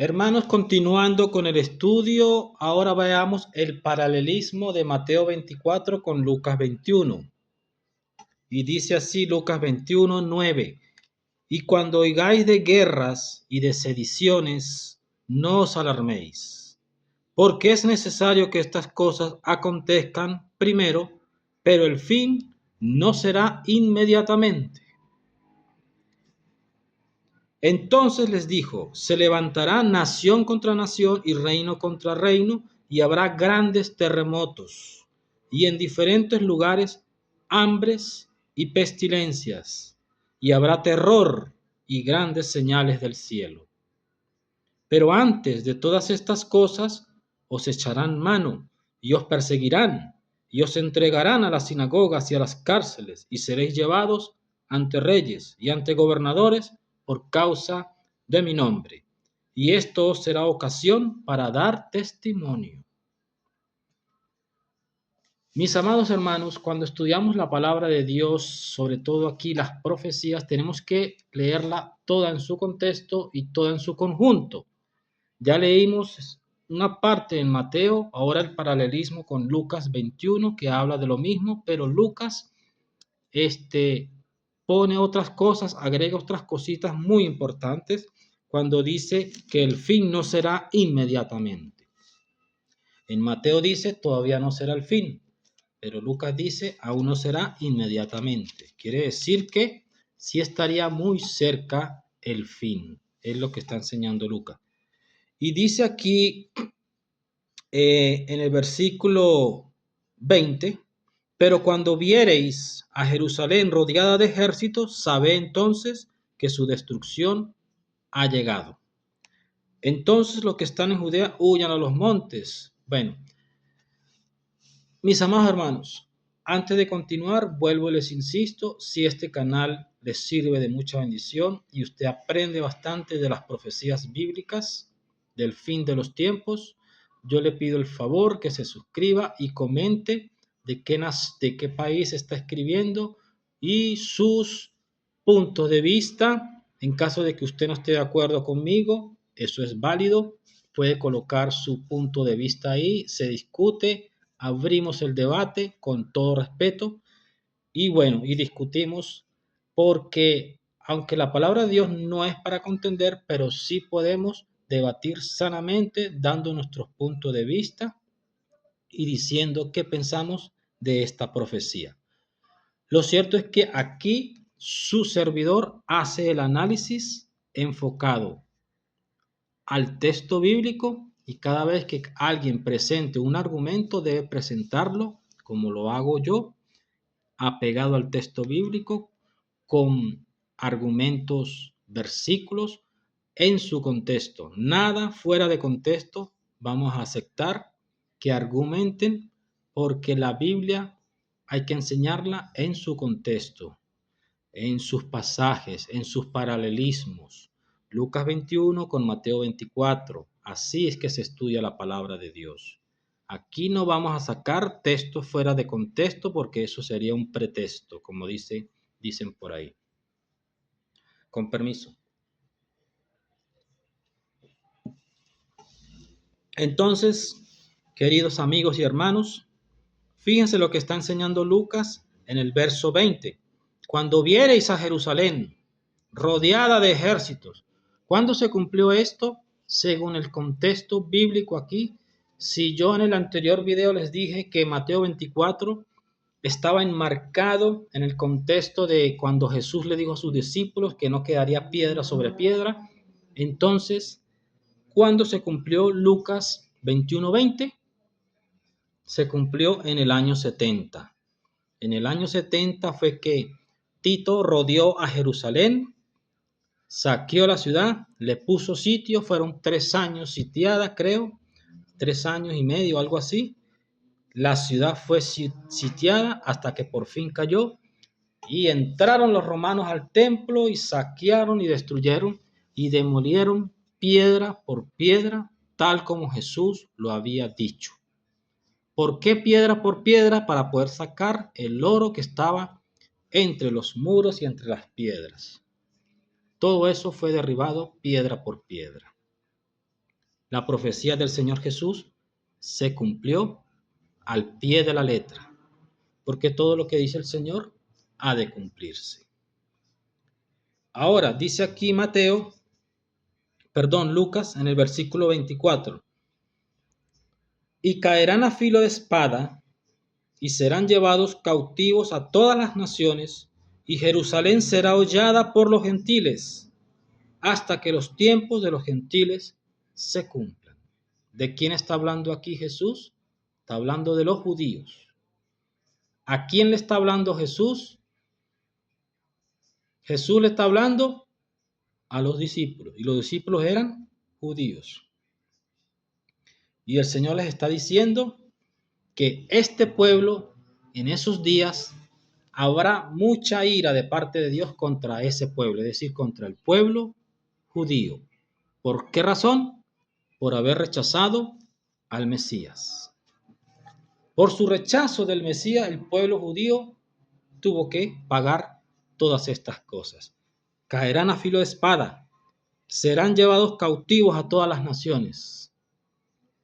Hermanos, continuando con el estudio, ahora veamos el paralelismo de Mateo 24 con Lucas 21. Y dice así Lucas 21, 9. Y cuando oigáis de guerras y de sediciones, no os alarméis, porque es necesario que estas cosas acontezcan primero, pero el fin no será inmediatamente. Entonces les dijo: se levantará nación contra nación y reino contra reino, y habrá grandes terremotos, y en diferentes lugares hambres y pestilencias, y habrá terror y grandes señales del cielo. Pero antes de todas estas cosas os echarán mano, y os perseguirán, y os entregarán a las sinagogas y a las cárceles, y seréis llevados ante reyes y ante gobernadores por causa de mi nombre. Y esto os será ocasión para dar testimonio. Mis amados hermanos, cuando estudiamos la palabra de Dios, sobre todo aquí las profecías, tenemos que leerla toda en su contexto y toda en su conjunto. Ya leímos una parte en Mateo, ahora el paralelismo con Lucas 21 que habla de lo mismo, pero Lucas pone otras cosas, agrega otras cositas muy importantes cuando dice que el fin no será inmediatamente. En Mateo dice todavía no será el fin, pero Lucas dice aún no será inmediatamente. Quiere decir que sí estaría muy cerca el fin, es lo que está enseñando Lucas. Y dice aquí en el versículo 20, pero cuando viereis a Jerusalén rodeada de ejércitos, sabed entonces que su destrucción ha llegado. Entonces los que están en Judea huyan a los montes. Bueno, mis amados hermanos, antes de continuar, vuelvo y les insisto, si este canal les sirve de mucha bendición y usted aprende bastante de las profecías bíblicas del fin de los tiempos, yo le pido el favor que se suscriba y comente de qué país está escribiendo y sus puntos de vista. En caso de que usted no esté de acuerdo conmigo, eso es válido. Puede colocar su punto de vista ahí, se discute, abrimos el debate con todo respeto y bueno, y discutimos porque aunque la palabra de Dios no es para contender, pero sí podemos debatir sanamente dando nuestros puntos de vista y diciendo qué pensamos de esta profecía. Lo cierto es que aquí su servidor hace el análisis enfocado al texto bíblico y cada vez que alguien presente un argumento debe presentarlo, como lo hago yo, apegado al texto bíblico, con argumentos, versículos en su contexto. Nada fuera de contexto vamos a aceptar que argumenten, porque la Biblia hay que enseñarla en su contexto, en sus pasajes, en sus paralelismos. Lucas 21 con Mateo 24. Así es que se estudia la palabra de Dios. Aquí no vamos a sacar textos fuera de contexto porque eso sería un pretexto, como dicen por ahí. Con permiso. Entonces, queridos amigos y hermanos, fíjense lo que está enseñando Lucas en el verso 20. Cuando viereis a Jerusalén rodeada de ejércitos. ¿Cuándo se cumplió esto? Según el contexto bíblico aquí. Si yo en el anterior video les dije que Mateo 24 estaba enmarcado en el contexto de cuando Jesús le dijo a sus discípulos que no quedaría piedra sobre piedra, entonces, ¿cuándo se cumplió Lucas 21:20? Se cumplió en el año 70. En el año 70 fue que Tito rodeó a Jerusalén, saqueó la ciudad, le puso sitio, fueron 3 años sitiada, creo, 3 años y medio, algo así. La ciudad fue sitiada hasta que por fin cayó y entraron los romanos al templo y saquearon y destruyeron y demolieron piedra por piedra, tal como Jesús lo había dicho. ¿Por qué piedra por piedra? Para poder sacar el oro que estaba entre los muros y entre las piedras. Todo eso fue derribado piedra por piedra. La profecía del Señor Jesús se cumplió al pie de la letra, porque todo lo que dice el Señor ha de cumplirse. Ahora, dice aquí Lucas en el versículo 24, y caerán a filo de espada y serán llevados cautivos a todas las naciones, y Jerusalén será hollada por los gentiles, hasta que los tiempos de los gentiles se cumplan. ¿De quién está hablando aquí Jesús? Está hablando de los judíos. ¿A quién le está hablando Jesús? Jesús le está hablando a los discípulos, y los discípulos eran judíos. Y el Señor les está diciendo que este pueblo, en esos días, habrá mucha ira de parte de Dios contra ese pueblo, es decir, contra el pueblo judío. ¿Por qué razón? Por haber rechazado al Mesías. Por su rechazo del Mesías, el pueblo judío tuvo que pagar todas estas cosas. Caerán a filo de espada, serán llevados cautivos a todas las naciones.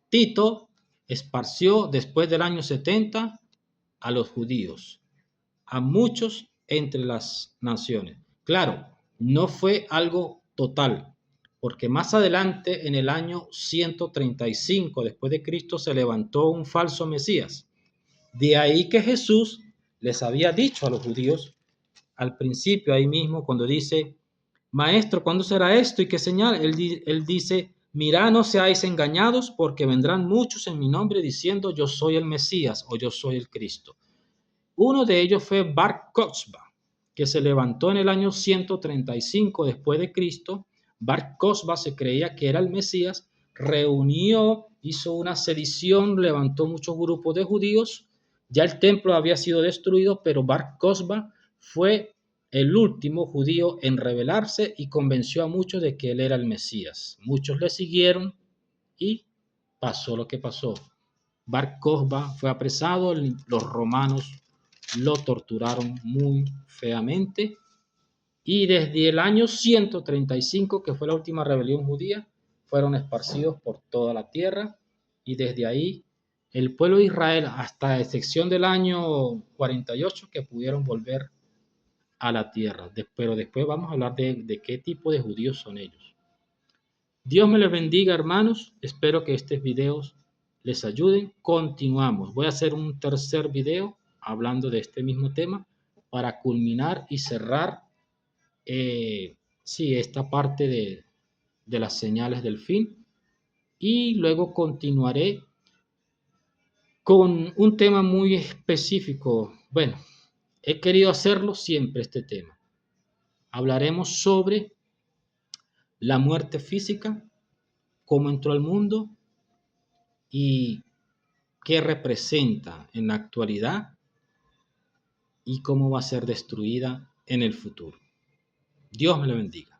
Tito esparció después del año 70 a los judíos, a muchos entre las naciones. Claro, no fue algo total, porque más adelante, en el año 135 después de Cristo, se levantó un falso Mesías. De ahí que Jesús les había dicho a los judíos al principio, ahí mismo, cuando dice, Maestro, ¿cuándo será esto y qué señal? Él dice, mirad, no seáis engañados, porque vendrán muchos en mi nombre diciendo, yo soy el Mesías o yo soy el Cristo. Uno de ellos fue Bar Kokhba, que se levantó en el año 135 después de Cristo. Bar Kokhba se creía que era el Mesías, reunió, hizo una sedición, levantó muchos grupos de judíos. Ya el templo había sido destruido, pero Bar Kokhba fue el último judío en rebelarse y convenció a muchos de que él era el Mesías. Muchos le siguieron y pasó lo que pasó. Bar Kokhba fue apresado, los romanos lo torturaron muy feamente y desde el año 135, que fue la última rebelión judía, fueron esparcidos por toda la tierra y desde ahí el pueblo de Israel, hasta excepción del año 48, que pudieron volver a la tierra. Pero después vamos a hablar de qué tipo de judíos son ellos. Dios me les bendiga, hermanos. Espero que estos videos les ayuden. Continuamos. Voy a hacer un tercer video hablando de este mismo tema para culminar y cerrar esta parte de las señales del fin. Y luego continuaré con un tema muy específico. Bueno, he querido hacerlo siempre este tema. Hablaremos sobre la muerte física, cómo entró al mundo y qué representa en la actualidad y cómo va a ser destruida en el futuro. Dios me lo bendiga.